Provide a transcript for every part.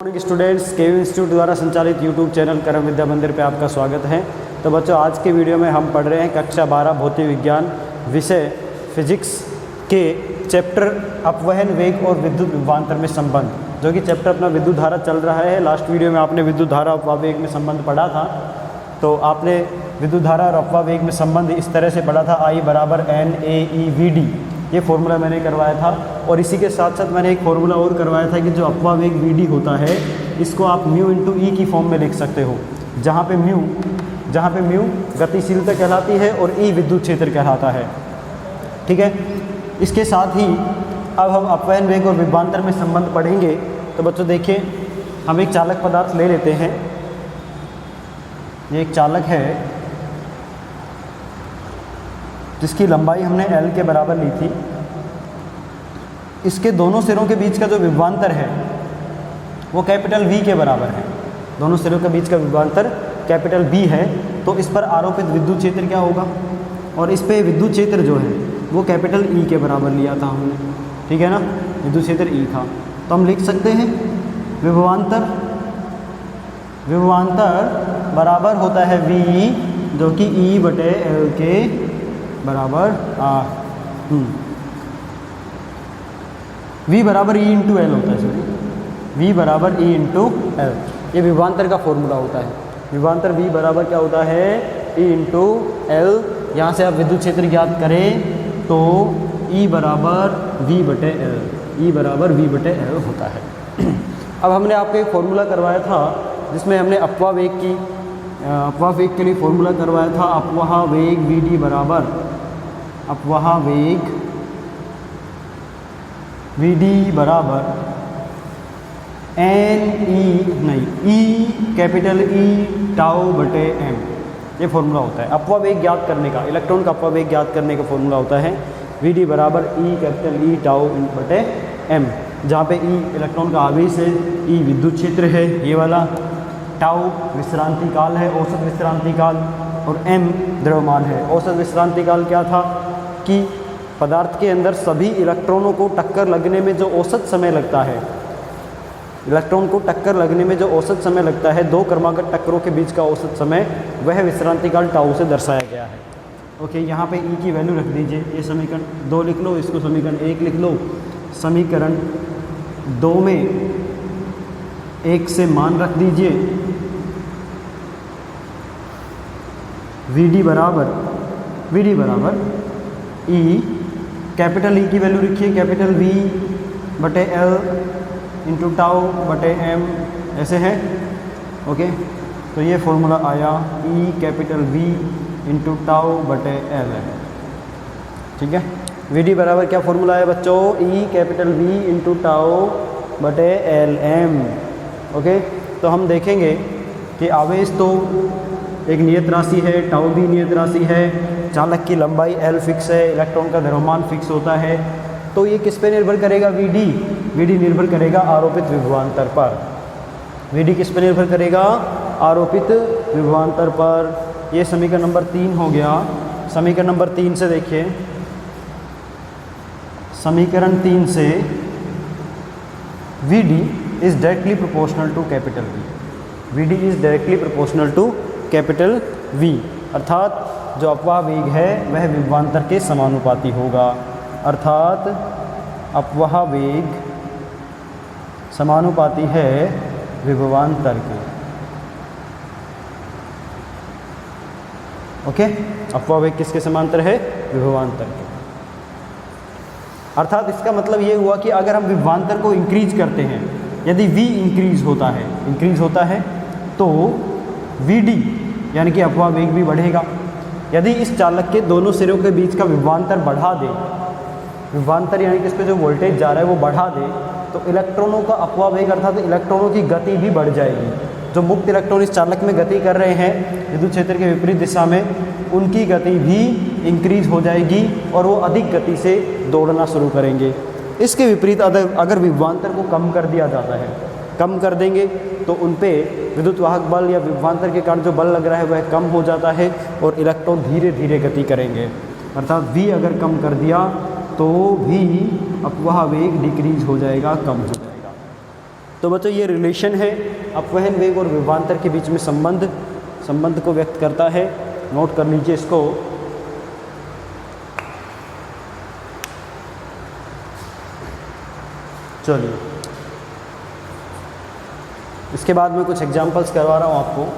Morning students, केवी institute द्वारा संचालित YouTube channel कर्म विद्या मंदिर पे आपका स्वागत है। तो बच्चों, आज के वीडियो में हम पढ़ रहे हैं कक्षा 12 भौतिक विज्ञान विषय फिजिक्स के चैप्टर अपवहन वेग और विद्युत विभवांतर में संबंध, जो कि चैप्टर अपना विद्युत धारा चल रहा है। लास्ट वीडियो में आपने विद्युत धारा अपवाह वेग में संबंध पढ़ा था। तो आपने विद्युत धारा और अपवाह वेग में संबंध इस तरह से पढ़ा था, I = NAEVD, ये फॉर्मूला मैंने करवाया था। और इसी के साथ साथ मैंने एक फार्मूला और करवाया था कि जो अपवाह वेग VD होता है, इसको आप μ × E की फॉर्म में लिख सकते हो, जहाँ पे म्यू गतिशीलता कहलाती है और E विद्युत क्षेत्र कहलाता है। ठीक है, इसके साथ ही अब हम अपवहन वेग और विभवांतर में संबंध पढ़ेंगे। तो बच्चों देखिए, हम एक चालक पदार्थ ले लेते हैं। ये एक चालक है जिसकी लंबाई हमने L के बराबर ली थी। इसके दोनों सिरों के बीच का जो विभवांतर है वो कैपिटल V के बराबर है। दोनों सिरों के बीच का विभवांतर कैपिटल V है। तो इस पर आरोपित विद्युत क्षेत्र क्या होगा, और इस पे विद्युत क्षेत्र जो है वो कैपिटल E के बराबर लिया था हमने। ठीक है ना, विद्युत क्षेत्र E था। तो हम लिख सकते हैं विभवांतर बराबर होता है V, जो कि E/L के बराबर V बराबर E × L होता है। सॉरी, V बराबर E × L, ये विभवांतर का फॉर्मूला होता है। विभवांतर V बराबर क्या होता है, E × L। यहाँ से आप विद्युत क्षेत्र ज्ञात करें तो E बराबर V/L होता है। अब हमने आपको एक फॉर्मूला करवाया था जिसमें हमने अपवाह वेग के लिए फॉर्मूला करवाया था। अपवाह वेग VD बराबर कैपिटल E τ/m, ये फॉर्मूला होता है अपवाह वेग ज्ञात करने का। इलेक्ट्रॉन का अपवाह वेग ज्ञात करने का फॉर्मूला होता है VD बराबर E कैपिटल E τ/m, जहाँ पे E इलेक्ट्रॉन का आवेश है, E विद्युत क्षेत्र है ये वाला, टाउ विश्रांति काल है, औसत विश्रांति काल, और m द्रव्यमान है। औसत विश्रांति काल क्या था कि पदार्थ के अंदर सभी इलेक्ट्रॉनों को टक्कर लगने में जो औसत समय लगता है, इलेक्ट्रॉन को टक्कर लगने में जो औसत समय लगता है, दो क्रमागत टक्करों के बीच का औसत समय, वह विश्रांति काल टाउ से दर्शाया गया है। ओके, यहाँ पे E की वैल्यू रख दीजिए। ये समीकरण 2 लिख लो, इसको समीकरण 1 लिख लो। समीकरण 2 में 1 से मान रख दीजिए। VD बराबर E, कैपिटल E की वैल्यू लिखिए, कैपिटल V/L × τ/m, ऐसे है। ओके, तो ये फॉर्मूला आया, E कैपिटल V × τ/L है। ठीक है, VD बराबर क्या फॉर्मूला है बच्चों, E capital V × τ/Lm। Okay, तो हम देखेंगे कि आवेश तो एक नियत राशि है, टाउ भी नियत राशि है, चालक की लंबाई L फिक्स है, इलेक्ट्रॉन का द्रव्यमान फिक्स होता है। तो ये किस पे निर्भर करेगा, VD निर्भर करेगा आरोपित विभवांतर पर। VD किस पे निर्भर करेगा, आरोपित विभवांतर पर। ये समीकरण नंबर 3 हो गया। समीकरण नंबर 3 से देखिए, समीकरण 3 से VD is directly proportional to capital V। VD is directly proportional to capital V, अर्थात जो अपवाह वेग है वह विभवांतर के समानुपाती होगा। अर्थात अपवाह वेग समानुपाती है विभवांतर के। ओके, अपवाह वेग किसके समांतर है, विभवांतर के। अर्थात इसका मतलब ये हुआ कि अगर हम विभवांतर को इंक्रीज करते हैं, यदि V इंक्रीज होता है तो VD यानी कि अपवाह वेग भी बढ़ेगा। यदि इस चालक के दोनों सिरों के बीच का विभवांतर बढ़ा दे, विभवांतर यानी कि इस पर जो वोल्टेज जा रहा है वो बढ़ा दे, तो इलेक्ट्रॉनों का अपवाह वेग अर्थात इलेक्ट्रॉनों की गति भी बढ़ जाएगी। जो मुक्त इलेक्ट्रॉन इस चालक में गति कर रहे हैं विद्युत क्षेत्र के विपरीत दिशा में, उनकी गति भी इंक्रीज हो जाएगी और वो अधिक गति से दौड़ना शुरू करेंगे। इसके विपरीत अगर विभवांतर को कम कर दिया जाता है, कम कर देंगे तो उन पे विद्युत वाहक बल या विभवांतर के कारण जो बल लग रहा है वह कम हो जाता है और इलेक्ट्रॉन धीरे धीरे गति करेंगे। अर्थात V अगर कम कर दिया तो भी अपवाह वेग डिक्रीज हो जाएगा, कम हो जाएगा। तो बच्चों ये रिलेशन है अपवहन वेग और विभवांतर के बीच में संबंध को व्यक्त करता है। नोट कर लीजिए इसको। चलिए इसके बाद मैं कुछ एग्जांपल्स करवा रहा हूँ आपको।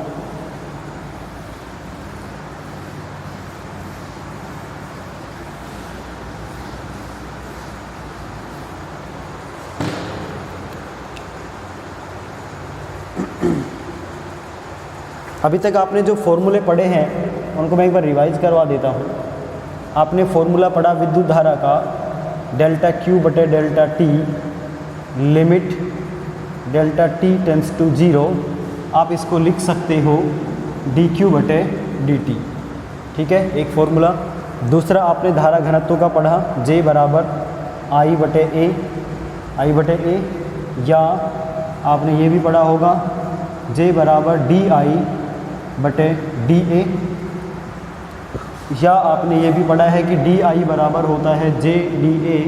अभी तक आपने जो फॉर्मूले पढ़े हैं उनको मैं एक बार रिवाइज करवा देता हूँ। आपने फॉर्मूला पढ़ा विद्युत धारा का डेल्टा Q बटे delta T, limit delta T tends to 0। आप इसको लिख सकते हो dQ बटे dt। ठीक है, एक फॉर्मूला। दूसरा आपने धारा घनत्व का पढ़ा J बराबर I बटे A, या आपने ये भी पढ़ा होगा J बराबर DI बटे DA, या आपने ये भी पढ़ा है कि DI बराबर होता है JDA,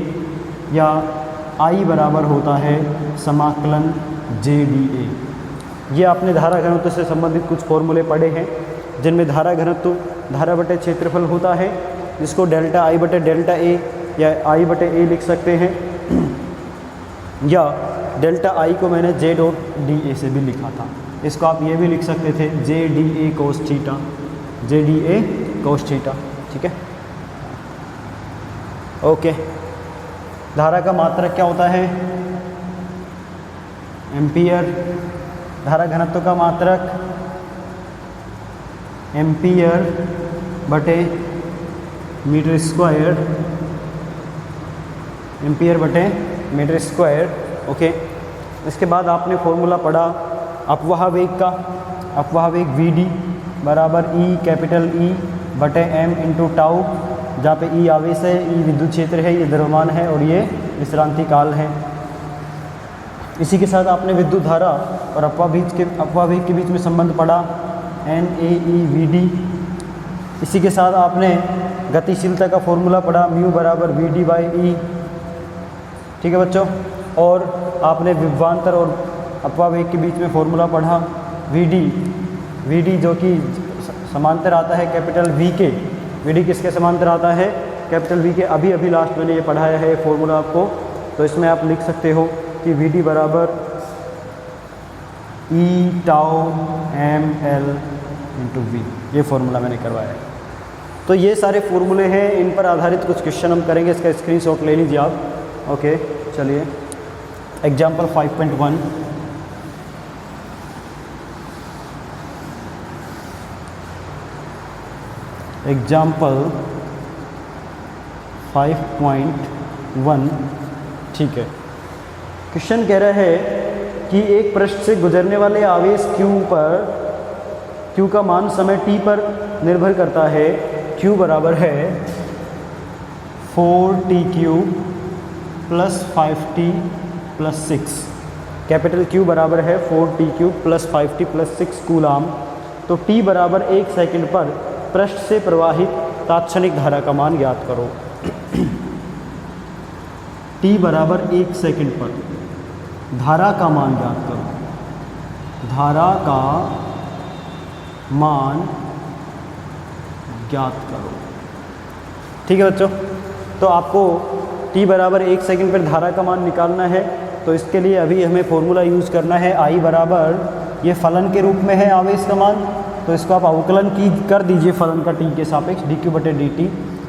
या I बराबर होता है समाकलन JDA। ये आपने धारा घनत्व से संबंधित कुछ फॉर्मूले पढ़े हैं जिनमें धारा घनत्व धारा बटे क्षेत्रफल होता है, जिसको डेल्टा I बटे डेल्टा A या I बटे A लिख सकते हैं, या डेल्टा I को मैंने J डॉट DA से भी लिखा था। इसको आप ये भी लिख सकते थे JDA cos theta, JDA cos theta. ठीक है, ओके। धारा का मात्रक क्या होता है? एम्पियर। धारा घनत्व का मात्रक एम्पियर बटे मीटर स्क्वायर, एम्पियर बटे मीटर स्क्वायर। ओके, इसके बाद आपने फॉर्मूला पढ़ा अपवाह वेग का। अपवाह वेग VD बराबर E कैपिटल E बटे M इंटू टाउ, जहाँ पे E आवेश है, E विद्युत क्षेत्र है, ये द्रव्यमान है और ये विश्रांति काल है। इसी के साथ आपने विद्युत धारा और अपवाह वेग के बीच में संबंध पढ़ा NaEVD। इसी के साथ आपने गतिशीलता का फॉर्मूला पढ़ा म्यू बराबर VD बाई E। ठीक है बच्चों, और आपने विभवांतर और अपवाह वेग के बीच में फॉर्मूला पढ़ा VD जो कि समांतर आता है कैपिटल V के। VD किसके समांतर आता है? कैपिटल V के। अभी लास्ट मैंने ये पढ़ाया है फॉर्मूला आपको, तो इसमें आप लिख सकते हो कि VD बराबर E tau ML into V। ये फॉर्मूला मैंने करवाया है। तो ये सारे फॉर्मूले हैं, इन पर आधारित कुछ क्वेश्चन हम करेंगे। इसका स्क्रीनशॉट ले लीजिए आप। ओके, चलिए एग्जाम्पल 5.1। एग्जाम्पल 5.1। ठीक है, क्वेश्चन कह रहा है कि एक पृष्ठ से गुजरने वाले आवेश Q का मान समय t पर निर्भर करता है। Q बराबर है 4t³ plus 5t plus 6। Capital Q बराबर है 4t³ plus 5t plus 6 coulomb. तो t बराबर 1 सेकंड पर पृष्ठ से प्रवाहित तात्क्षणिक धारा का मान ज्ञात करो। t बराबर 1 सेकंड पर धारा का मान ज्ञात करो। धारा का मान ज्ञात करो। ठीक है बच्चों, तो आपको t बराबर 1 सेकंड पर धारा का मान निकालना है। तो इसके लिए अभी हमें फॉर्मूला यूज़ करना है I बराबर, ये फलन के रूप में है आवेश का मान, तो इसको आप अवकलन कर दीजिए फलन का t के सापेक्ष dq बटे dt,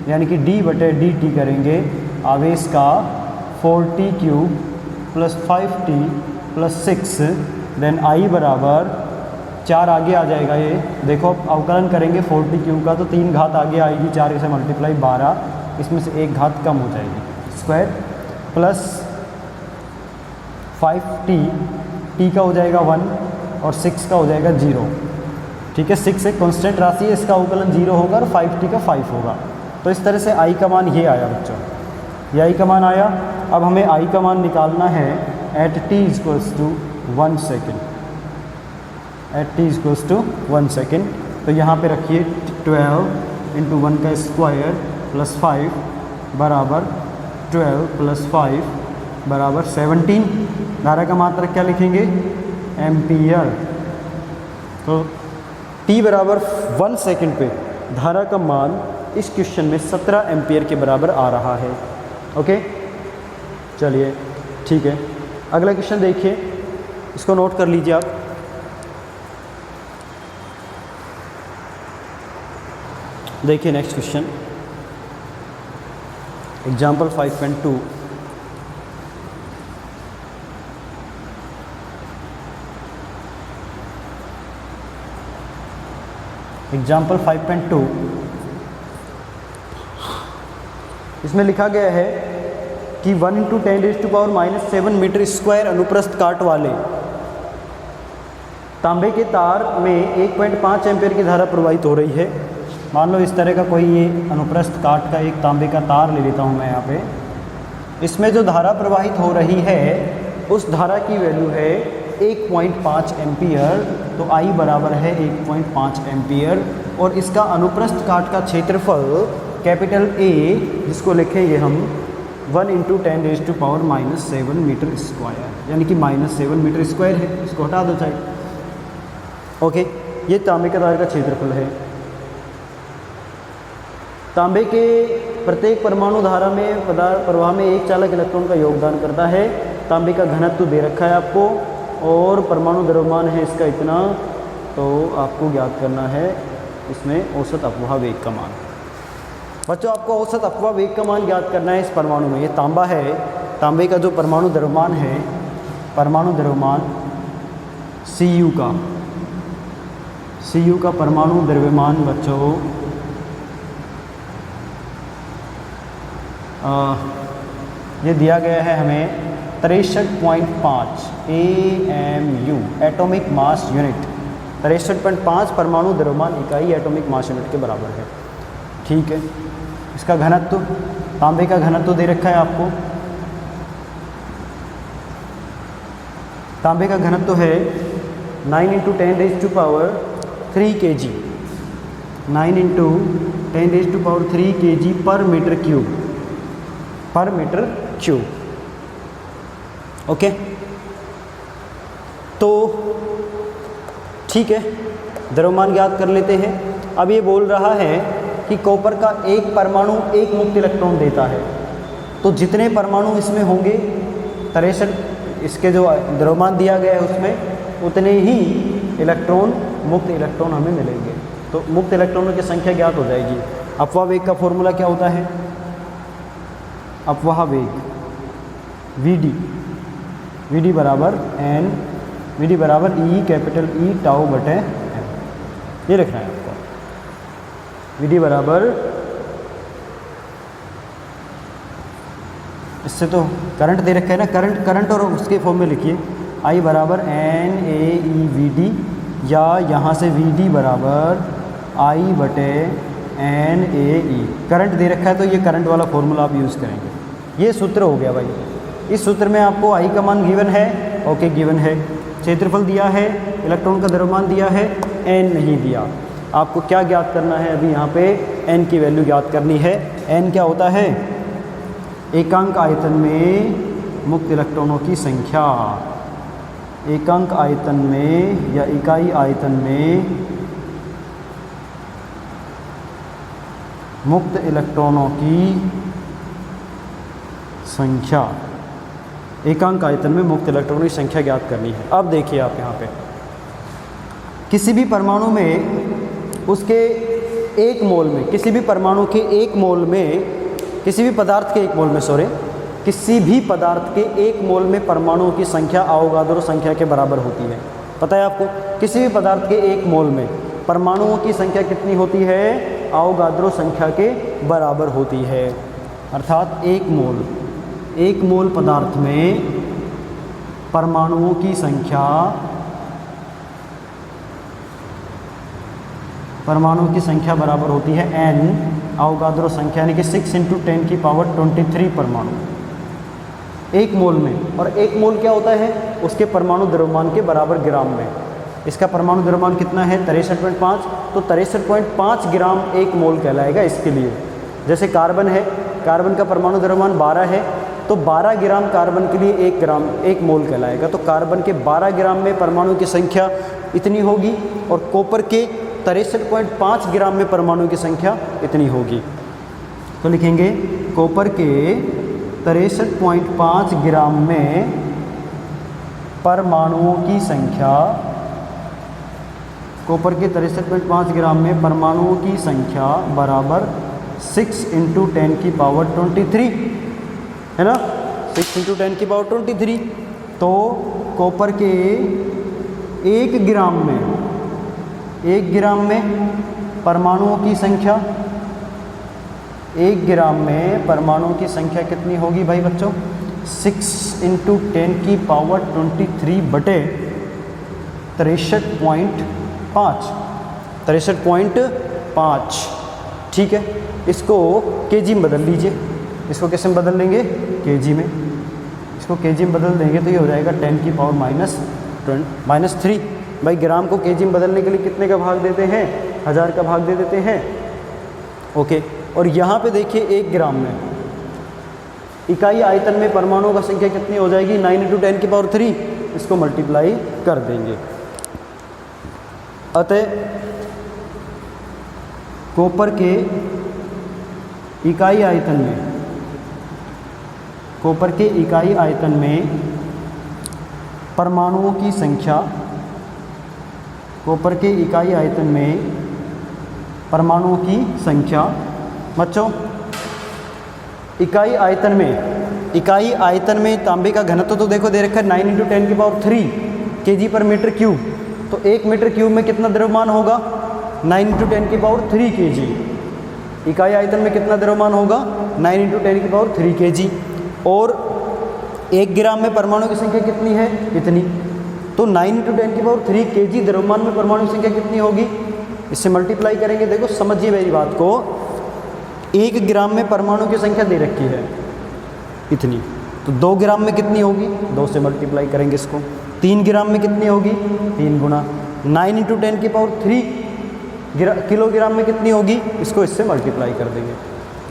यानी कि d बटे dt करेंगे आवेश का 4t³ plus 5t plus 6। Then I बराबर 4 आगे आ जाएगा। ये देखो अवकलन करेंगे 4t³ का तो 3 घात आगे आएगी, 4 से मल्टीप्लाई 12, इसमें से 1 घात कम हो जाएगी स्क्वायर, प्लस 5t, t का हो जाएगा 1 और 6 का हो जाएगा 0। ठीक है, 6 एक कांस्टेंट राशि है, इसका अवकलन 0 होगा और 5t का 5 होगा। तो इस तरह से I का मान ये आया बच्चों, ये I का मान आया। अब हमें I का मान निकालना है at t equals to 1 second. At t equals to 1 second, तो यहाँ पे रखिए 12 इंटू 1 का स्क्वायर प्लस 5 बराबर 12 प्लस 5 बराबर 17। धारा का मात्रक क्या लिखेंगे, एम्पियर। तो t बराबर 1 सेकंड पे धारा का मान इस क्वेश्चन में 17 एम्पियर के बराबर आ रहा है। ओके, चलिए ठीक है, अगला क्वेश्चन देखिए, इसको नोट कर लीजिए आप। देखिए नेक्स्ट क्वेश्चन, एग्जाम्पल 5.2। एग्जाम्पल 5.2 इसमें लिखा गया है कि 1 × 10⁻⁻7 मीटर स्क्वायर अनुप्रस्थ काट वाले तांबे के तार में 1.5 एम्पीयर की धारा प्रवाहित हो रही है। मान लो इस तरह का कोई ये अनुप्रस्थ काट का एक तांबे का तार ले लेता हूँ मैं यहाँ पे। इसमें जो धारा प्रवाहित हो रही है उस धारा की वैल्यू है 1.5 एम्पियर। तो I बराबर है 1.5 एम्पियर और इसका अनुप्रस्थ काट का क्षेत्रफल कैपिटल A, जिसको लिखेंगे हम 1 × 10⁻⁻7 मीटर स्क्वायर, यानी कि -7 मीटर स्क्वायर है। इसको हटा दो साइड। ओके, ये तांबे का तार का क्षेत्रफल है। तांबे के प्रत्येक परमाणु धारा में प्रवाह में एक चालक इलेक्ट्रॉन का योगदान करता है। तांबे का घनत्व दे रखा है आपको और परमाणु द्रव्यमान है इसका इतना, तो आपको ज्ञात करना है इसमें औसत अपवाह वेग का मान। बच्चों, आपको औसत अपवाह वेग का मान ज्ञात करना है इस परमाणु में। ये तांबा है, तांबे का जो परमाणु द्रव्यमान है, परमाणु द्रव्यमान Cu का परमाणु द्रव्यमान बच्चों ये दिया गया है हमें 63.5 AMU, एटॉमिक मास यूनिट। 63.5 परमाणु द्रव्यमान इकाई एटॉमिक मास यूनिट के बराबर है। ठीक है, इसका घनत्व, तांबे का घनत्व दे रखा है आपको। तांबे का घनत्व है 9 × 10⁻³ kg, 9 × 10⁻³ kg पर मीटर क्यूब। ओके, तो ठीक है, द्रव्यमान ज्ञात कर लेते हैं। अब ये बोल रहा है कि कॉपर का एक परमाणु एक मुक्त इलेक्ट्रॉन देता है, तो जितने परमाणु इसमें होंगे 63, इसके जो द्रव्यमान दिया गया है उसमें उतने ही इलेक्ट्रॉन, मुक्त इलेक्ट्रॉन हमें मिलेंगे। तो मुक्त इलेक्ट्रॉनों की संख्या ज्ञात हो जाएगी। अपवाह वेग का फॉर्मूला क्या होता है, अपवाह वेग Vd बराबर n, Vd बराबर E, कैपिटल E τ/m। ये लिखना है आपको। Vd बराबर, इससे तो करंट दे रखा है ना, करंट और उसके फॉर्म में लिखिए I बराबर NaeVd, या यहाँ से Vd बराबर I/NaE। करंट दे रखा है तो ये करंट वाला फॉर्मूला आप यूज़ करेंगे। ये सूत्र हो गया भाई। इस सूत्र में आपको I का मान गिवन है, ओके गिवन है, क्षेत्रफल दिया है, इलेक्ट्रॉन का द्रव्यमान दिया है, n नहीं दिया। आपको क्या ज्ञात करना है, अभी यहाँ पे n की वैल्यू ज्ञात करनी है। n क्या होता है, एकांक आयतन में मुक्त इलेक्ट्रॉनों की संख्या। एकांक आयतन में या इकाई आयतन में मुक्त इलेक्ट्रॉनों की संख्या। एकांक आयतन में मुक्त इलेक्ट्रॉनों की संख्या ज्ञात करनी है। अब देखिए आप यहाँ पे किसी भी परमाणु में उसके एक मोल में, किसी भी परमाणु के एक मोल में, किसी भी पदार्थ के एक मोल में, किसी भी पदार्थ के एक मोल में परमाणुओं की संख्या अवोगाद्रो संख्या के बराबर होती है। पता है आपको, किसी भी पदार्थ के एक मोल में परमाणुओं की संख्या कितनी होती है, अवोगाद्रो संख्या के बराबर होती है। अर्थात एक मोल पदार्थ में परमाणुओं की संख्या, बराबर होती है n अवोगाद्रो संख्या, यानी कि 6 × 10⁻23 परमाणु एक मोल में। और एक मोल क्या होता है, उसके परमाणु द्रव्यमान के बराबर ग्राम में। इसका परमाणु द्रव्यमान कितना है, 63.5, तो 63.5 ग्राम एक मोल कहलाएगा इसके लिए। जैसे कार्बन है, कार्बन का परमाणु द्रव्यमान 12 है, तो 12 ग्राम कार्बन के लिए 1 मोल कहलाएगा। तो कार्बन के 12 ग्राम में परमाणु की संख्या इतनी होगी और कॉपर के 63.5 ग्राम में परमाणु की संख्या इतनी होगी। तो लिखेंगे कॉपर के 63.5 ग्राम में परमाणुओं की संख्या, कॉपर के 63.5 ग्राम में परमाणुओं की संख्या बराबर 6 × 10⁻23 है ना, 6 × 10⁻23। तो कॉपर के 1 ग्राम में परमाणुओं की संख्या, 1 ग्राम में परमाणुओं की संख्या कितनी होगी भाई बच्चों? 6 × 10⁻23 बटे 63.5। ठीक है, इसको केजी में बदल लीजिए। इसको कैसे में बदल लेंगे? केजी में। इसको केजी में बदल देंगे तो ये हो जाएगा 10⁻³ भाई ग्राम को केजी में बदलने के लिए कितने का भाग देते हैं? 1000 का भाग दे देते हैं। ओके, और यहाँ पे देखिए 1 ग्राम में इकाई आयतन में परमाणुओं का संख्या कितनी हो जाएगी? 9 × 10⁻³ इसको मल्टीप्लाई कर देंगे। अतः कॉपर के इकाई आयतन में परमाणुओं की संख्या, कॉपर के इकाई आयतन में परमाणुओं की संख्या बच्चों इकाई आयतन में तांबे का घनत्व तो देखो दे रखा है 9 × 10⁻³ kg/m³। तो 1 m³ में कितना द्रव्यमान होगा? 9 × 10⁻³ kg। इकाई आयतन में कितना द्रव्यमान होगा? 9 × 10⁻³ kg। और 1 ग्राम में परमाणु की संख्या कितनी है? इतनी। तो 9 × 10⁻³ kg द्रव्यमान में परमाणु की संख्या कितनी होगी? इससे मल्टीप्लाई करेंगे। देखो समझिए मेरी बात को, 1 ग्राम में परमाणु की संख्या दे रखी है इतनी, तो 2 ग्राम में कितनी होगी? 2 से मल्टीप्लाई करेंगे इसको। 3 ग्राम में कितनी होगी? 3 गुना। 9 × 10⁻³ किलोग्राम में कितनी होगी? इसको इससे मल्टीप्लाई कर देंगे।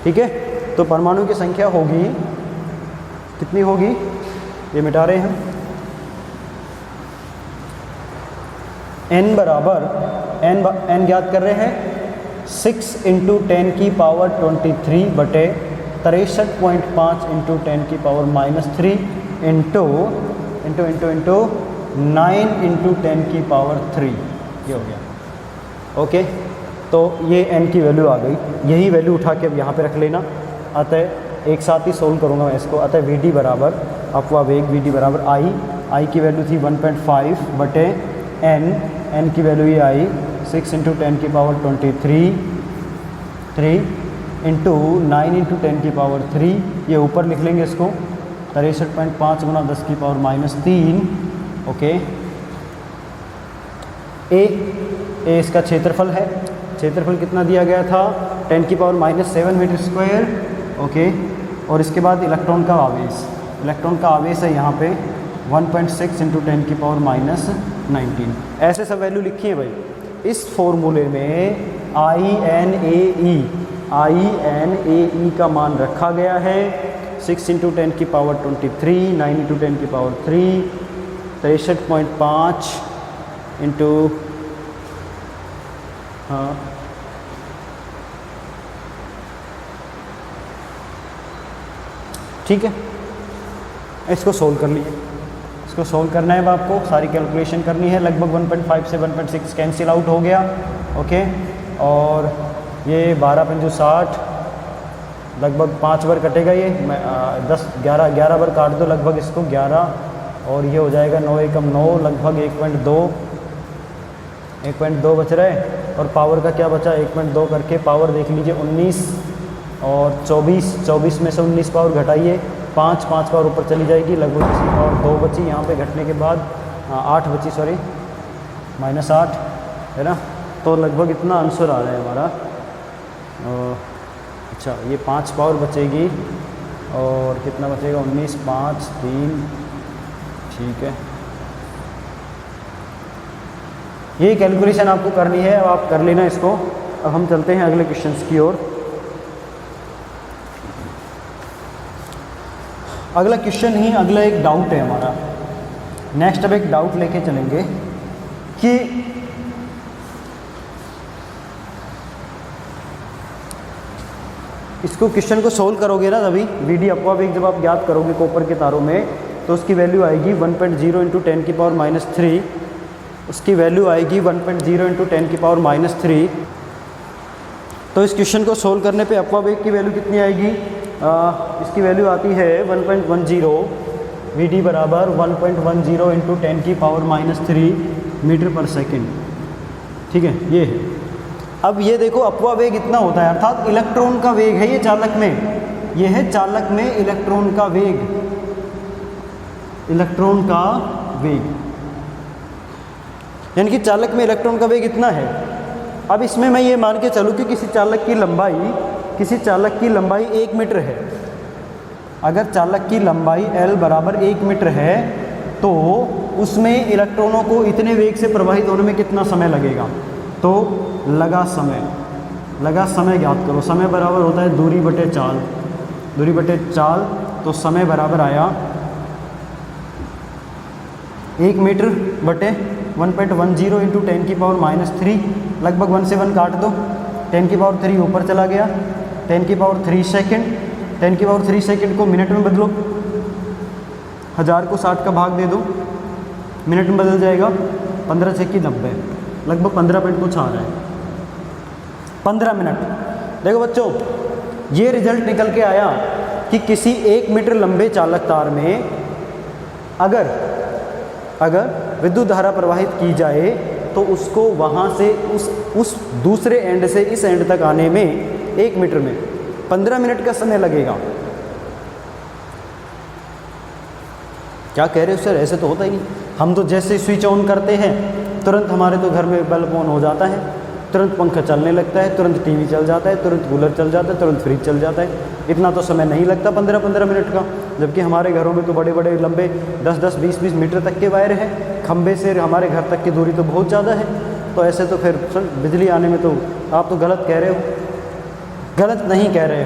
ठीक है, तो परमाणु की संख्या होगी कितनी होगी? ये मिटा रहे हैं, n बराबर n ज्ञात कर रहे हैं 6 × 10⁻23 बटे 63.5 × 10⁻³ इंटू 9 × 10⁻³ ये हो गया। ओके, तो ये n की वैल्यू आ गई। यही वैल्यू उठा के अब यहाँ पे रख लेना। अतः एक साथ ही सोल्व करूँगा मैं इसको। अतः Vd बराबर अपवा वेग Vd बराबर I की वैल्यू थी 1.5 बटे n की वैल्यू ये आई 6 × 10⁻23 इंटू 9 × 10⁻³ ये ऊपर लिख लेंगे इसको 63.5 × 10⁻³ ओके। ए इसका क्षेत्रफल है। क्षेत्रफल कितना दिया गया था? 10⁻⁻7 मीटर स्क्वायर। ओके, और इसके बाद इलेक्ट्रॉन का आवेश है यहाँ पे 1.6 × 10⁻⁻19। ऐसे सब वैल्यू लिखी है भाई। इस फॉर्मूले में INAE का मान रखा गया है 6 × 10⁻23, 9 × 10⁻³ 63.5 इंटू हाँ ठीक है, इसको सोल्व कर लीजिए। इसको सोल्व करना है अब आपको, सारी कैलकुलेशन करनी है। लगभग 1.5 से 1.6 कैंसिल आउट हो गया। ओके, और ये 12×60 लगभग 5 बार कटेगा। ये 11 बार काट दो लगभग इसको 11, और ये हो जाएगा 9 एकम 9 लगभग 1.2 बच रहा है। और पावर का क्या बचा? 1.2 करके पावर देख लीजिए 19 और 24 में से 19 पावर घटाइए 5 पावर ऊपर चली जाएगी लगभग। और 2 बची यहाँ पे घटने के बाद 8 बची, सॉरी -8 है ना। तो लगभग इतना आंसर आ रहा है हमारा। अच्छा, ये 5 पावर बचेगी और कितना बचेगा? 19, 5, 3। ठीक है, ये कैलकुलेशन आपको करनी है। अब आप कर लेना इसको। अब हम चलते हैं अगले क्वेश्चंस की ओर। अगला क्वेश्चन ही अगला एक डाउट है हमारा। नेक्स्ट अब एक डाउट लेके चलेंगे कि इसको क्वेश्चन को सोल्व करोगे ना तभी वीडी अपवा वेग जब आप ज्ञात करोगे कॉपर के तारों में तो उसकी वैल्यू आएगी 1.0 इंटू 10 की पावर -3। उसकी वैल्यू आएगी 1.0 इंटू 10 की पावर -3। तो इस क्वेश्चन को सोल्व करने पे अपवा वेग की वैल्यू कितनी आएगी? इसकी वैल्यू आती है 1.10 वीडी बराबर 1.10 इंटू 10 की पावर -3 मीटर पर सेकेंड। ठीक है, ये है। अब ये देखो अपवा वेग इतना होता है, अर्थात इलेक्ट्रॉन का वेग है ये चालक में, ये है चालक में इलेक्ट्रॉन का वेग, इलेक्ट्रॉन का वेग, यानी कि चालक में इलेक्ट्रॉन का वेग इतना है। अब इसमें मैं ये मान के चलूँ कि किसी चालक की लंबाई 1 मीटर है। अगर चालक की लंबाई L बराबर 1 मीटर है तो उसमें इलेक्ट्रॉनों को इतने वेग से प्रवाहित होने में कितना समय लगेगा? तो लगा समय ज्ञात करो। समय बराबर होता है दूरी बटे चाल, तो समय बराबर आया 1 मीटर बटे 1.10 इंटू 10 की पावर -3, लगभग 1 से 1 काट दो, 10 की पावर 3 ऊपर चला गया, 10 की पावर 3 सेकेंड, 10 की पावर 3 सेकेंड को मिनट में बदलो, 1000 को 60 का भाग दे दो, मिनट में बदल जाएगा, 15 6 की 90, लगभग 15 मिनट कुछ आ रहा है, 15 मिनट। देखो बच्चों, ये रिजल्ट निकल के आया कि किसी 1 मीटर लंबे चालक तार में अगर विद्युत धारा प्रवाहित की जाए तो उसको वहाँ से उस दूसरे एंड से इस एंड तक आने में 1 मीटर में 15 मिनट का समय लगेगा। क्या कह रहे हो सर? ऐसे तो होता ही नहीं। हम तो जैसे स्विच ऑन करते हैं तुरंत हमारे तो घर में बल्ब ऑन हो जाता है, तुरंत पंखा चलने लगता है, तुरंत टीवी चल जाता है, तुरंत कूलर चल जाता है, तुरंत फ्रिज चल जाता है। इतना तो समय नहीं लगता 15-15 मिनट का, जबकि हमारे घरों में तो बड़े बड़े लंबे 10-10, 20-20 मीटर तक के वायर हैं। खंबे से हमारे घर तक की दूरी तो बहुत ज़्यादा है। तो ऐसे तो फिर बिजली आने में तो आप तो गलत कह रहे हो। गलत नहीं कह रहे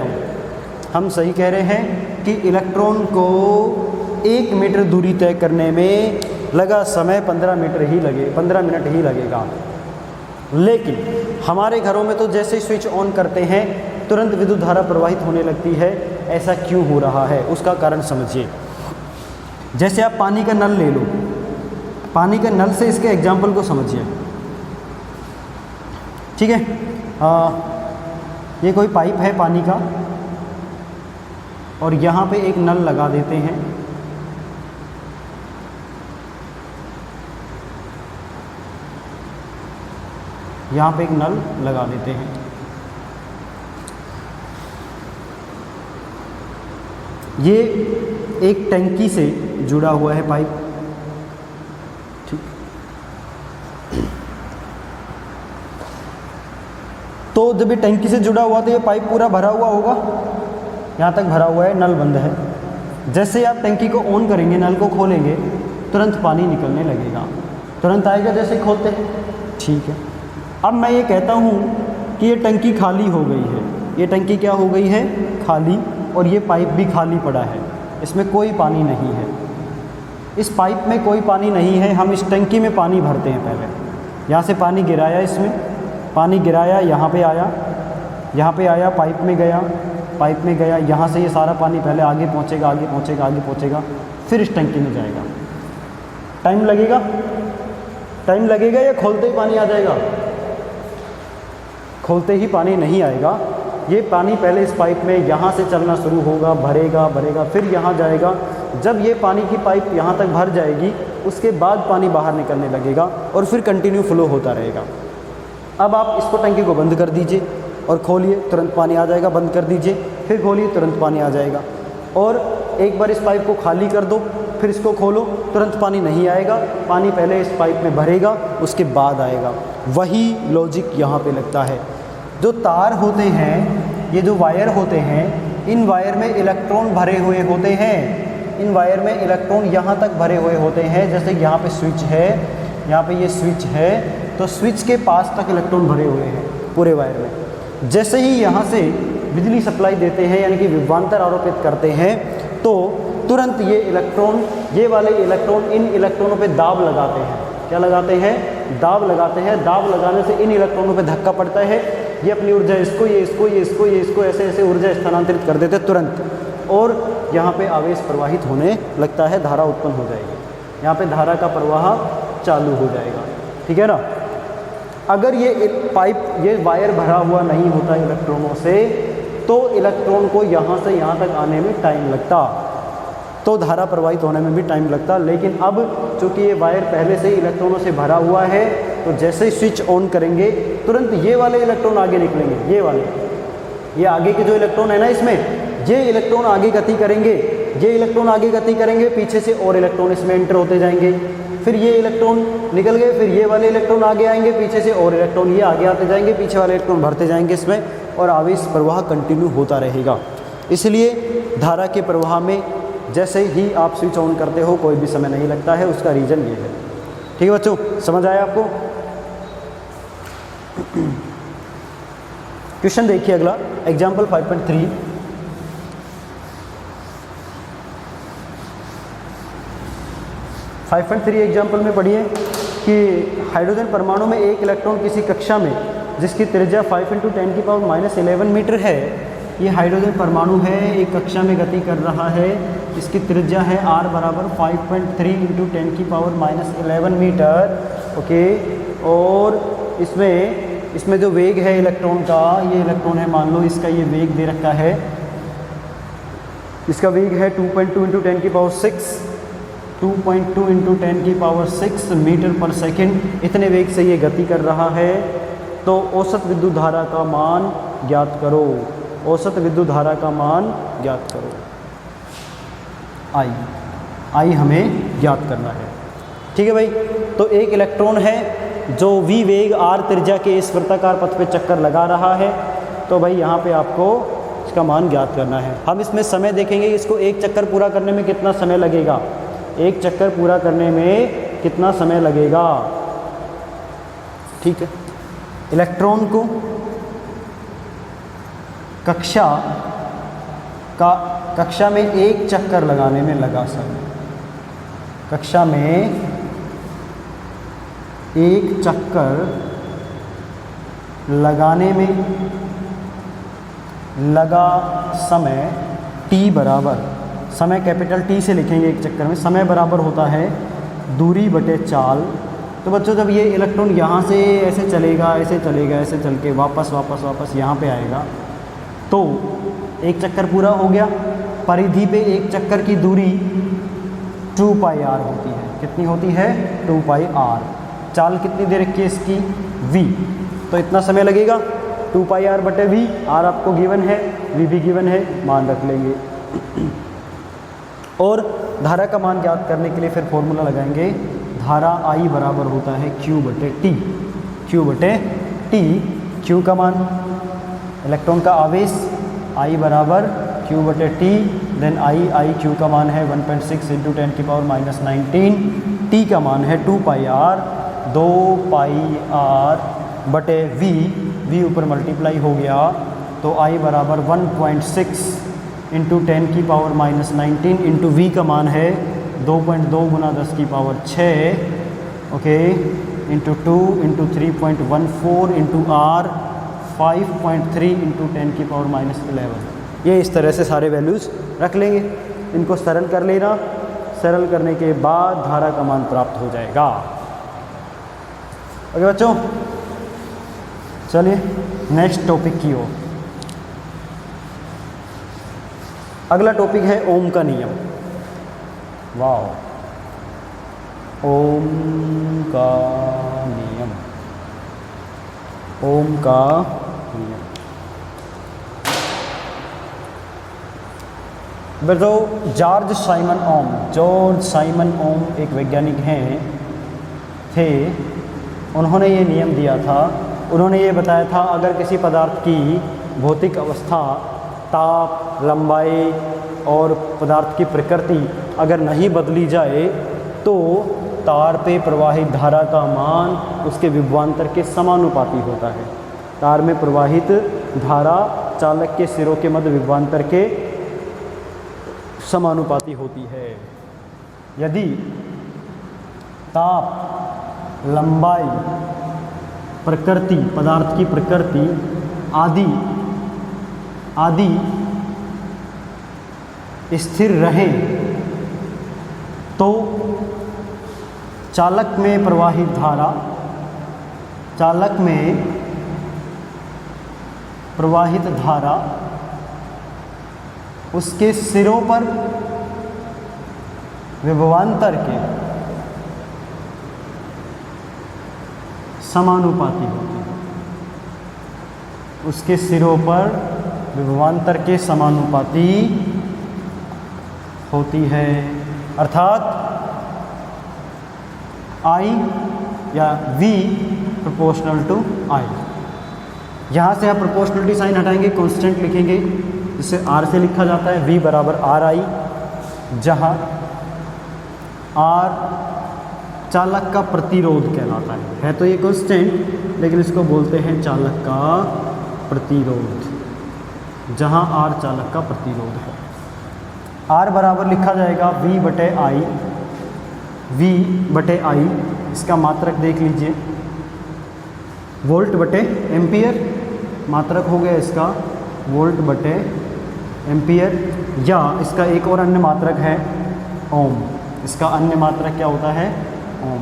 हम सही कह रहे हैं कि इलेक्ट्रॉन को 1 मीटर दूरी तय करने में लगा समय 15 मिनट ही लगेगा। लेकिन हमारे घरों में तो जैसे ही स्विच ऑन करते हैं तुरंत विद्युत धारा प्रवाहित होने लगती है। ऐसा क्यों हो रहा है उसका कारण समझिए। जैसे आप पानी का नल ले लो, पानी के नल से इसके एग्जाम्पल को समझिए। ठीक है, ये कोई पाइप है पानी का और यहाँ पे एक नल लगा देते हैं। यहाँ पे एक नल लगा देते हैं। ये एक टंकी से जुड़ा हुआ है पाइप। ठीक, तो जब ये टंकी से जुड़ा हुआ तो ये पाइप पूरा भरा हुआ होगा, यहाँ तक भरा हुआ है, नल बंद है। जैसे आप टंकी को ऑन करेंगे, नल को खोलेंगे, तुरंत पानी निकलने लगेगा, तुरंत आएगा जैसे खोलते हैं। ठीक है, अब मैं ये कहता हूँ कि ये टंकी खाली हो गई है। ये टंकी क्या हो गई है? खाली। और ये पाइप भी खाली पड़ा है, इसमें कोई पानी नहीं है। इस पाइप में कोई पानी नहीं है। हम इस टंकी में पानी भरते हैं। पहले यहाँ से पानी गिराया, इसमें पानी गिराया, यहाँ पे आया, पाइप में गया, यहाँ से ये सारा पानी पहले आगे पहुँचेगा, फिर इस टंकी में जाएगा। टाइम लगेगा या खोलते ही पानी आ जाएगा? खोलते ही पानी नहीं आएगा। ये पानी पहले इस पाइप में यहाँ से चलना शुरू होगा, भरेगा, फिर यहाँ जाएगा। जब ये पानी की पाइप यहाँ तक भर जाएगी उसके बाद पानी बाहर निकलने लगेगा और फिर कंटिन्यू फ्लो होता रहेगा। अब आप इसको टंकी को बंद कर दीजिए और खोलिए, तुरंत पानी आ जाएगा। बंद कर दीजिए, फिर खोलिए, तुरंत पानी आ जाएगा। और एक बार इस पाइप को खाली कर दो, फिर इसको खोलो, तुरंत पानी नहीं आएगा। पानी पहले इस पाइप में भरेगा, उसके बाद आएगा। वही लॉजिक यहाँ पे लगता है। जो तार होते हैं, ये जो वायर होते हैं, इन वायर में इलेक्ट्रॉन भरे हुए होते हैं। इन वायर में इलेक्ट्रॉन यहाँ तक भरे हुए होते हैं। जैसे यहाँ पे स्विच है, यहाँ पे ये स्विच है, तो स्विच के पास तक इलेक्ट्रॉन भरे हुए हैं पूरे वायर में। जैसे ही यहाँ से बिजली सप्लाई देते हैं, यानी कि विभवांतर आरोपित करते हैं, तो तुरंत ये वाले इलेक्ट्रॉन इन इलेक्ट्रॉनों पे दाब लगाते हैं। क्या लगाते हैं? दाब लगाते हैं। दाब लगाने से इन इलेक्ट्रॉनों पे धक्का पड़ता है, ये अपनी ऊर्जा इसको ऐसे ऐसे ऊर्जा स्थानांतरित कर देते तुरंत, और यहाँ पे आवेश प्रवाहित होने लगता है, धारा उत्पन्न हो जाएगी। यहाँ पे धारा का प्रवाह चालू हो जाएगा। ठीक है ना। अगर ये वायर भरा हुआ नहीं होता इलेक्ट्रॉनों से, तो इलेक्ट्रॉन को यहाँ से यहाँ तक आने में टाइम लगता, तो धारा प्रवाहित होने में भी टाइम लगता। लेकिन अब चूँकि ये वायर पहले से ही इलेक्ट्रॉनों से भरा हुआ है, तो जैसे ही स्विच ऑन करेंगे तुरंत ये वाले इलेक्ट्रॉन आगे निकलेंगे। ये आगे के जो इलेक्ट्रॉन है ना, इसमें ये इलेक्ट्रॉन आगे गति करेंगे, पीछे से और इलेक्ट्रॉन इसमें एंटर होते जाएंगे। फिर ये इलेक्ट्रॉन निकल गए, फिर ये वाले इलेक्ट्रॉन आगे आएंगे, पीछे से और इलेक्ट्रॉन ये आगे आते जाएंगे, पीछे वाले इलेक्ट्रॉन भरते जाएंगे इसमें, और आवेश प्रवाह कंटिन्यू होता रहेगा। इसलिए धारा के प्रवाह में जैसे ही आप स्विच ऑन करते हो कोई भी समय नहीं लगता है। उसका रीज़न ये है। ठीक है बच्चों, समझ आया आपको? क्वेश्चन देखिए अगला, एग्जाम्पल 5.3। 5.3 एग्जाम्पल में पढ़िए कि हाइड्रोजन परमाणु में एक इलेक्ट्रॉन किसी कक्षा में जिसकी त्रिज्या 5 × 10⁻11 मीटर है, ये हाइड्रोजन परमाणु है, एक कक्षा में गति कर रहा है, इसकी त्रिज्या है r बराबर 5.3 × 10⁻11 मीटर। ओके, और इसमें जो वेग है इलेक्ट्रॉन का, ये इलेक्ट्रॉन है, मान लो इसका ये वेग दे रखा है, इसका वेग है 2.2 × 10⁻6 मीटर पर सेकंड। इतने वेग से ये गति कर रहा है। तो औसत विद्युत धारा का मान ज्ञात करो। औसत विद्युत धारा का मान ज्ञात करो। आई हमें ज्ञात करना है। ठीक है भाई। तो एक इलेक्ट्रॉन है जो v वेग r त्रिज्या के इस वृत्ताकार पथ पे चक्कर लगा रहा है। तो भाई यहाँ पे आपको इसका मान ज्ञात करना है। हम इसमें समय देखेंगे, इसको एक चक्कर पूरा करने में कितना समय लगेगा, एक चक्कर पूरा करने में कितना समय लगेगा। ठीक है। इलेक्ट्रॉन को कक्षा में एक चक्कर लगाने में लगा समय, कक्षा में एक चक्कर लगाने में लगा समय t बराबर, समय कैपिटल T से लिखेंगे एक चक्कर में, समय बराबर होता है दूरी बटे चाल। तो बच्चों जब ये इलेक्ट्रॉन यहाँ से ऐसे चलेगा, ऐसे चल के वापस यहाँ पे आएगा, तो एक चक्कर पूरा हो गया। परिधि पे एक चक्कर की दूरी 2πr होती है। कितनी होती है? 2πr। चाल कितनी दे रखी है इसकी? v। तो इतना समय लगेगा 2πr बटे v। r आपको गिवन है, v भी गिवन है, मान रख लेंगे। और धारा का मान ज्ञात करने के लिए फिर फॉर्मूला लगाएंगे। धारा I बराबर होता है Q बटे T। Q बटे T, Q का मान इलेक्ट्रॉन का आवेश, I बराबर Q बटे T, देन I Q का मान है 1.6 × 10⁻19, T का मान है 2πr, 2πr बटे v ऊपर मल्टीप्लाई हो गया, तो I बराबर 1.6 × 10⁻19 इंटू v का मान है 2.2 × 10⁶, okay, into 2 into 3.14 into r 5.3 × 10⁻11। ये इस तरह से सारे वैल्यूज़ रख लेंगे। इनको सरल कर लेना। सरल करने के बाद धारा का मान प्राप्त हो जाएगा। ओके बच्चों, चलिए नेक्स्ट टॉपिक की ओर। अगला टॉपिक है ओम का नियम। वाह, ओम का नियम, ओम का नियम। बेटो जॉर्ज साइमन ओम एक वैज्ञानिक थे। उन्होंने ये नियम दिया था। उन्होंने ये बताया था अगर किसी पदार्थ की भौतिक अवस्था, ताप, लंबाई और पदार्थ की प्रकृति अगर नहीं बदली जाए तो तार पे प्रवाहित धारा का मान उसके विभवांतर के समानुपाती होता है। तार में प्रवाहित धारा चालक के सिरों के मध्य विभवांतर के समानुपाती होती है। यदि ताप, लंबाई, प्रकृति, पदार्थ की प्रकृति आदि स्थिर रहे तो चालक में प्रवाहित धारा उसके सिरों पर विभवांतर के समानुपाती होती है। उसके सिरों पर विभवांतर के समानुपाती होती है। अर्थात I या V प्रोपोर्शनल टू I। यहाँ से आप प्रोपोर्शनलिटी साइन हटाएंगे, कांस्टेंट लिखेंगे, जिसे R से लिखा जाता है V बराबर RI, जहाँ R चालक का प्रतिरोध कहलाता है तो ये कांस्टेंट, लेकिन इसको बोलते हैं चालक का प्रतिरोध, जहाँ R चालक का प्रतिरोध है। R बराबर लिखा जाएगा V बटे I, इसका मात्रक देख लीजिए, वोल्ट बटे एम्पियर, मात्रक हो गया इसका वोल्ट बटे एम्पियर, या इसका एक और अन्य मात्रक है ओम। इसका अन्य मात्रक क्या होता है? ओम।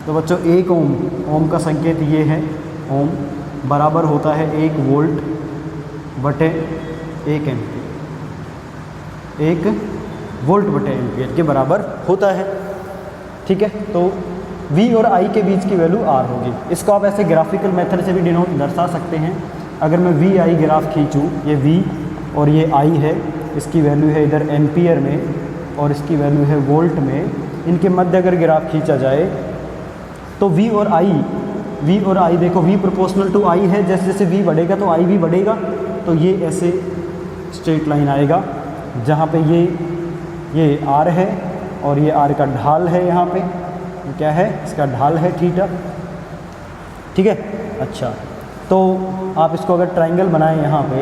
तो बच्चों 1 ओम का संकेत ये है, ओम बराबर होता है 1 वोल्ट बटे 1 एम्पियर, 1 वोल्ट बटे एम्पियर के बराबर होता है। ठीक है, तो V और I के बीच की वैल्यू R होगी। इसको आप ऐसे ग्राफिकल मेथड से भी दर्शा सकते हैं। अगर मैं VI ग्राफ खींचूँ, ये V और ये I है, इसकी वैल्यू है इधर एम्पियर में और इसकी वैल्यू है वोल्ट में, इनके मध्य अगर ग्राफ खींचा जाए तो V और I देखो, V प्रोपोर्शनल टू I है, जैसे जैसे V बढ़ेगा तो I भी बढ़ेगा, तो ये ऐसे स्ट्रेट लाइन आएगा, जहाँ पे ये R है और ये R का ढाल है, यहाँ पे क्या है, इसका ढाल है थीटा। ठीक है, अच्छा, तो आप इसको अगर ट्रायंगल बनाएं, यहाँ पे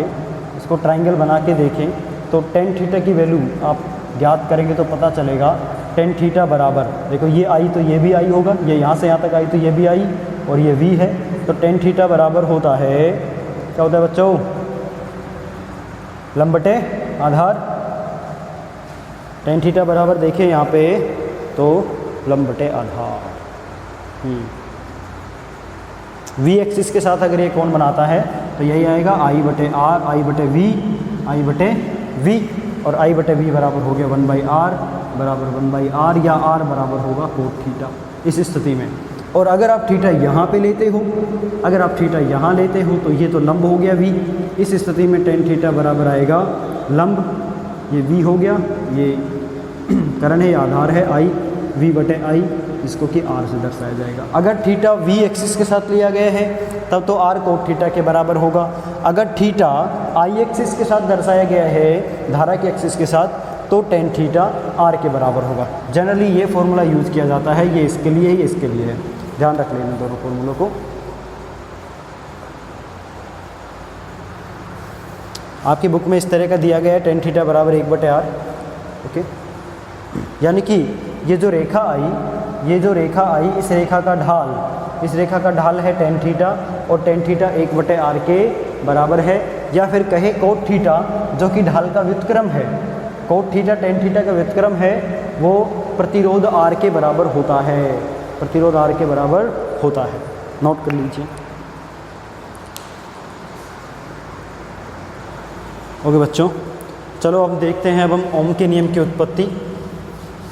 इसको ट्रायंगल बना के देखें तो tan थीटा की वैल्यू आप ज्ञात करेंगे तो पता चलेगा। tan थीटा बराबर, देखो ये I तो ये भी I होगा, ये यहाँ से यहाँ तक I तो ये भी I और ये V है, तो tan थीटा बराबर होता है, क्या होता है बच्चों? लंब बटे आधार। tan थीटा बराबर देखें यहाँ पे तो लंब बटे आधार। V एक्सिस के साथ अगर ये कोण बनाता है तो यही आएगा I बटे R, I बटे V, और I बटे V बराबर हो गया 1/R बराबर 1/R, या R बराबर होगा कोट थीटा इस स्थिति में। और अगर आप थीटा यहाँ पे लेते हो, अगर आप थीटा यहाँ लेते हो तो ये तो लंब हो गया V, इस स्थिति में tan थीटा बराबर आएगा लंब, ये V हो गया, ये करण है, आधार है I, V बटे I, इसको कि R से दर्शाया जाएगा। अगर थीटा V एक्सिस के साथ लिया गया है तब तो R कोट थीटा के बराबर होगा। अगर थीटा I एक्सिस के साथ दर्शाया गया है, धारा के एक्सिस के साथ, तो tan थीटा R के बराबर होगा। जनरली ये फॉर्मूला यूज़ किया जाता है, ये इसके लिए है, ये इसके लिए है, ध्यान रख लेना दोनों फॉर्मूलों को। आपकी बुक में इस तरह का दिया गया है, tan थीटा बराबर 1/R। ओके, यानी कि ये जो रेखा आई, इस रेखा का ढाल है tan थीटा, और tan थीटा 1/R के बराबर है, या फिर कहे कोट थीटा जो कि ढाल का व्युत्क्रम है, कोट थीटा tan थीटा का व्युत्क्रम है, वो प्रतिरोध R के बराबर होता है, प्रतिरोध R के बराबर होता है, नोट कर लीजिए। ओके बच्चों, चलो अब देखते हैं अब हम ओम के नियम की उत्पत्ति।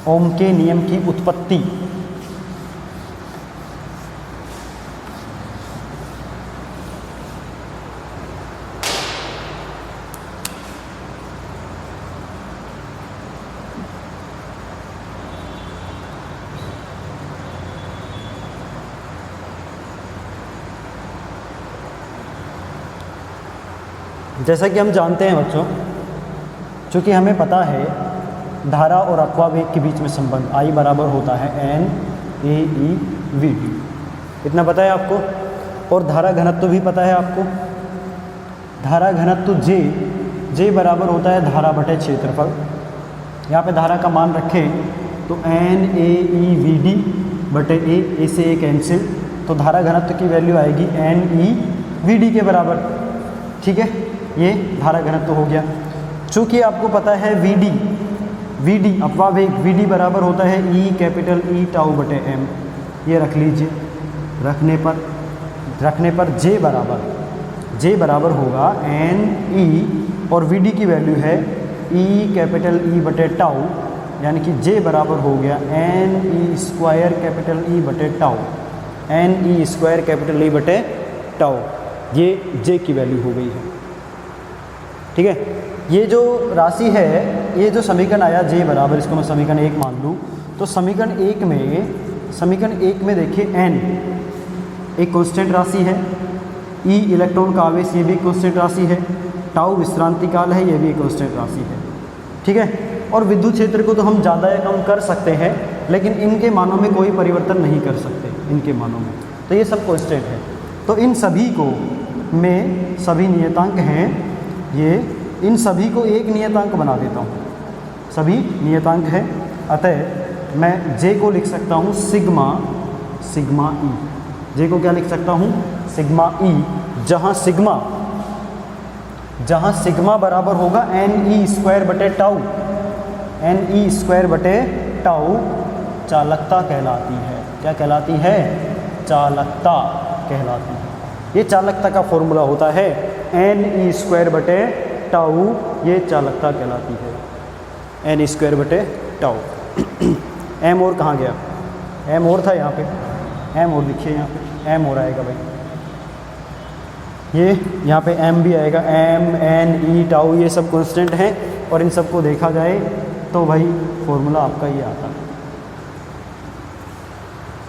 ओम के नियम की उत्पत्ति, जैसा कि हम जानते हैं बच्चों, चूँकि हमें पता है धारा और अपवावेग के बीच में संबंध I बराबर होता है NaEVd, इतना पता है आपको। और धारा घनत्व भी पता है आपको, धारा घनत्व J बराबर होता है धारा बटे क्षेत्रफल। यहाँ पे धारा का मान रखें तो N A E V D बटे ए से ए कैंसिल, तो धारा घनत्व की वैल्यू आएगी एन ई वी डी के बराबर। ठीक है, ये धारा घनत्व हो गया। चूँकि आपको पता है वी डी अपवाह वेग वी डी बराबर होता है ई कैपिटल ई टाउ बटे एम, ये रख लीजिए। रखने पर जे बराबर होगा एन ई और वी डी की वैल्यू है ई कैपिटल ई बटे टाउ, यानी कि जे बराबर हो गया n e square capital E बटे tau, n e square capital E बटे टाउ, ये जे की वैल्यू हो गई है। ठीक है, ये जो राशि है, ये जो समीकरण आया जे बराबर, इसको मैं समीकरण 1 मान लूँ, तो समीकरण 1 में देखिए एन एक कांस्टेंट राशि है, ई इलेक्ट्रॉन का आवेश ये भी कांस्टेंट राशि है, टाउ विश्रांति काल है ये भी एक कांस्टेंट राशि है। ठीक है, और विद्युत क्षेत्र को तो हम ज़्यादा या कम कर सकते हैं, लेकिन इनके मानों में कोई परिवर्तन नहीं कर सकते, इनके मानों में, तो ये सब कांस्टेंट है। तो इन सभी को में सभी नियतांक हैं, ये इन सभी को एक नियतांक बना देता हूँ, सभी नियतांक हैं, अतः मैं जे को लिख सकता हूँ सिग्मा ई। जे को क्या लिख सकता हूँ? सिग्मा ई, जहाँ सिग्मा बराबर होगा एन ई स्क्वायर बटे टाउ, एन ई स्क्वायर बटे टाउ चालकता कहलाती है। क्या कहलाती है? चालकता कहलाती है। ये चालकता का फॉर्मूला होता है, एन ई स्क्वायर बटे टाउ, ये चालकता कहलाती है, एन ई स्क्वायर बटे टाउ। एम और कहाँ गया? एम और था यहाँ पे, एम और लिखिए यहाँ पे, एम और आएगा भाई, ये यहाँ पे एम भी आएगा, एम एन ई टाउ ये सब कांस्टेंट हैं, और इन सबको देखा जाए तो भाई फॉर्मूला आपका ये आता है।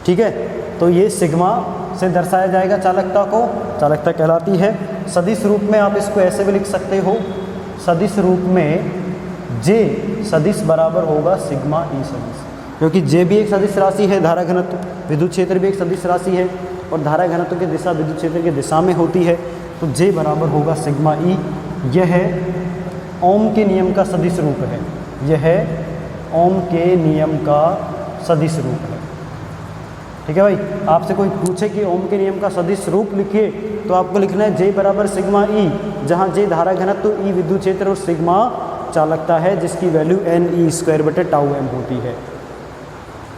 ठीक है, तो ये सिग्मा से दर्शाया जाएगा चालकता को, चालकता कहलाती है। सदिश रूप में आप इसको ऐसे भी लिख सकते हो, सदिश रूप में जे सदिश बराबर होगा सिग्मा ई सदिश, क्योंकि जे भी एक सदिश राशि है, धारा घनत्व, विद्युत क्षेत्र भी एक सदिश राशि है, और धारा घनत्व की दिशा विद्युत क्षेत्र की दिशा में होती है, तो जे बराबर होगा सिग्मा ई। यह ओम के नियम का सदिश रूप है, यह ओम के नियम का सदिश रूप है। ठीक है भाई, आपसे कोई पूछे कि ओम के नियम का सदिश रूप लिखिए, तो आपको लिखना है जे बराबर सिग्मा ई, जहाँ जे धारा घनत्व, ई विद्युत क्षेत्र और सिग्मा चालकता है, जिसकी वैल्यू एन ई स्क्वायर बटे टाउ एम होती है,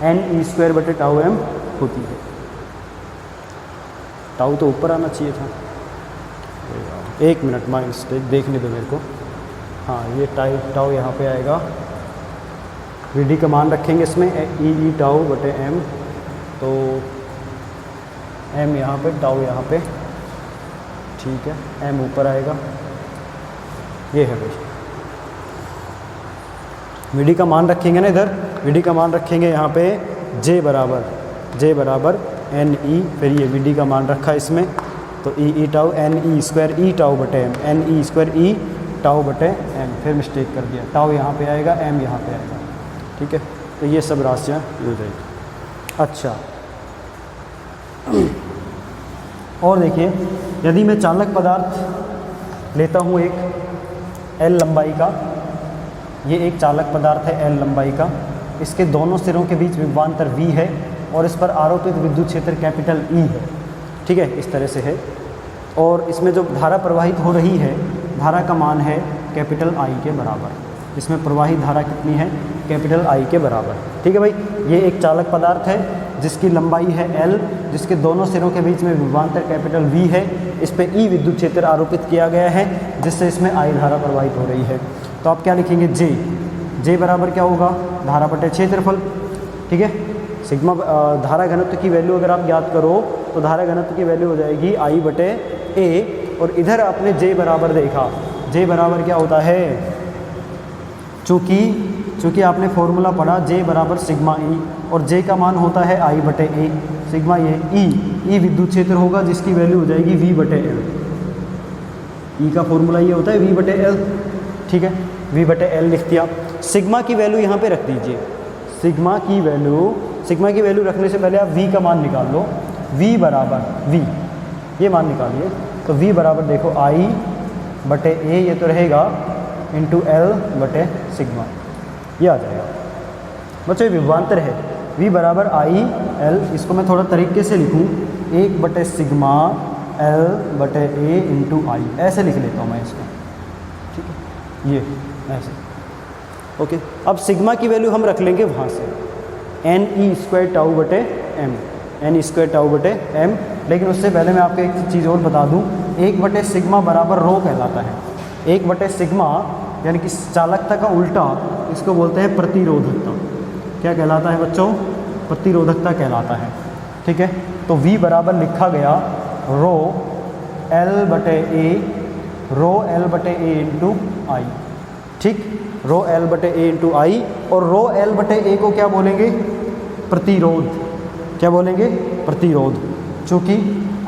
एन ई स्क्वायर बटे टाउ एम होती है। टाउ तो ऊपर आना चाहिए था, 1 मिनट माइनस देखने दो मेरे को। हाँ, ये टाउ यहाँ पे आएगा, वी डी का मान रखेंगे इसमें ई टाउ बटे एम, तो एम यहाँ पे, टाउ यहाँ पे, ठीक है, एम ऊपर आएगा, ये है भाई। वी डी का मान रखेंगे ना इधर, वी डी का मान रखेंगे यहाँ पे जे बराबर एन ई, फिर ये वी डी का मान रखा इसमें, तो ई टाउ एन ई स्क्वायर ई टाउ बटे एम, एन ई स्क्वायर ई टाउ बटे एम, फिर मिस्टेक कर दिया, टाउ यहाँ पे आएगा, एम यहाँ पे आएगा। ठीक है, तो ये सब राशियाँ हो जाएगी। अच्छा, और देखिए, यदि मैं चालक पदार्थ लेता हूँ एक एल लंबाई का, ये एक चालक पदार्थ है एल लंबाई का, इसके दोनों सिरों के बीच विभवांतर V है, और इस पर आरोपित विद्युत क्षेत्र कैपिटल E है। ठीक है, इस तरह से है, और इसमें जो धारा प्रवाहित हो रही है, धारा का मान है कैपिटल I के बराबर, इसमें प्रवाहित धारा कितनी है? कैपिटल I के बराबर। ठीक है भाई, ये एक चालक पदार्थ है जिसकी लंबाई है L, जिसके दोनों सिरों के बीच में विभवांतर कैपिटल V है, इस पे E विद्युत क्षेत्र आरोपित किया गया है, जिससे इसमें I धारा प्रवाहित हो रही है। तो आप क्या लिखेंगे? जे बराबर क्या होगा? धारा बटे क्षेत्रफल। ठीक है, सिग्मा धारा घनत्व की वैल्यू अगर आप ज्ञात करो तो धारा घनत्व की वैल्यू हो जाएगी I बटे A, और इधर आपने जे बराबर देखा, जे बराबर क्या होता है? चूँकि आपने फॉर्मूला पढ़ा जे बराबर सिग्मा ई, और जे का मान होता है I बटे ए, सिग्मा ये ई विद्युत क्षेत्र होगा, जिसकी वैल्यू हो जाएगी V बटे एल। ई का फॉर्मूला ये होता है V बटे एल। ठीक है, V बटे एल लिख दिया। सिग्मा की वैल्यू यहाँ पे रख दीजिए, सिग्मा की वैल्यू रखने से पहले आप V का मान निकाल लो, V बराबर V, ये मान निकालिए, तो V बराबर देखो I बटे ए, ये तो रहेगा इंटू एल बटे सिग्मा। ये आ जाएगा। बच्चों ये विभवांतर है, V बराबर आई एल, इसको मैं थोड़ा तरीके से लिखूँ 1/सिग्मा L/A इंटू आई, ऐसे लिख लेता हूँ मैं इसको, ठीक है, ये ऐसे। ओके, अब सिग्मा की वैल्यू हम रख लेंगे वहाँ से NE² τ/m, NE² τ/m। लेकिन उससे पहले मैं आपको एक चीज़ और बता दूँ, 1/सिग्मा बराबर रो कहलाता है। 1/सिग्मा यानी कि चालकता का उल्टा, इसको बोलते हैं प्रतिरोधकता। क्या कहलाता है बच्चों? प्रतिरोधकता कहलाता है, ठीक है। तो V बराबर लिखा गया रो L/A इंटू आई, ठीक, रो L/A इंटू आई। और रो L/A को क्या बोलेंगे? प्रतिरोध। क्या बोलेंगे? प्रतिरोध। चूँकि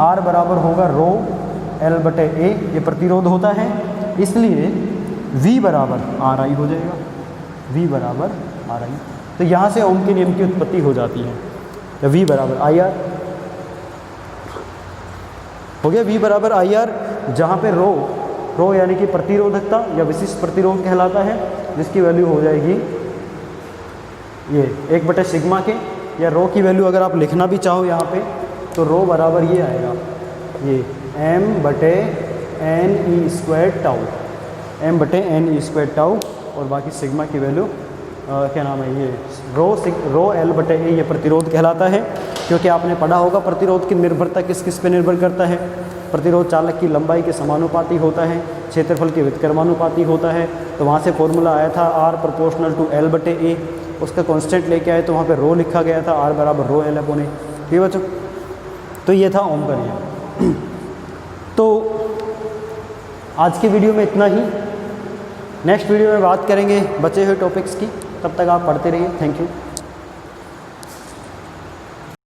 R बराबर होगा रो L/A, ये प्रतिरोध होता है, इसलिए V बराबर RI हो जाएगा, V बराबर RI। तो यहाँ से ओम के नियम की उत्पत्ति हो जाती है। तो V बराबर IR हो गया, V बराबर IR, जहाँ पे रो यानी कि प्रतिरोधकता या विशिष्ट प्रतिरोध कहलाता है, जिसकी वैल्यू हो जाएगी ये 1/सिग्मा के, या रो की वैल्यू अगर आप लिखना भी चाहो यहाँ पे तो रो बराबर ये आएगा, ये m/NE² τ, और बाकी सिग्मा की वैल्यू क्या नाम है, ये रो L/A ये प्रतिरोध कहलाता है। क्योंकि आपने पढ़ा होगा प्रतिरोध की निर्भरता किस किस पे निर्भर करता है। प्रतिरोध चालक की लंबाई के समानुपाती होता है, क्षेत्रफल के व्युत्क्रमानुपाती होता है। तो वहाँ से फॉर्मूला आया था R = L/A, उसका कांस्टेंट लेके आए तो वहाँ पे रो लिखा गया था, R बराबर रो L/A। ठीक बच्चों, तो ये था ओम का नियम। तो आज की वीडियो में इतना ही, नेक्स्ट वीडियो में बात करेंगे बचे हुए टॉपिक्स की। तब तक आप पढ़ते रहिए। Thank you.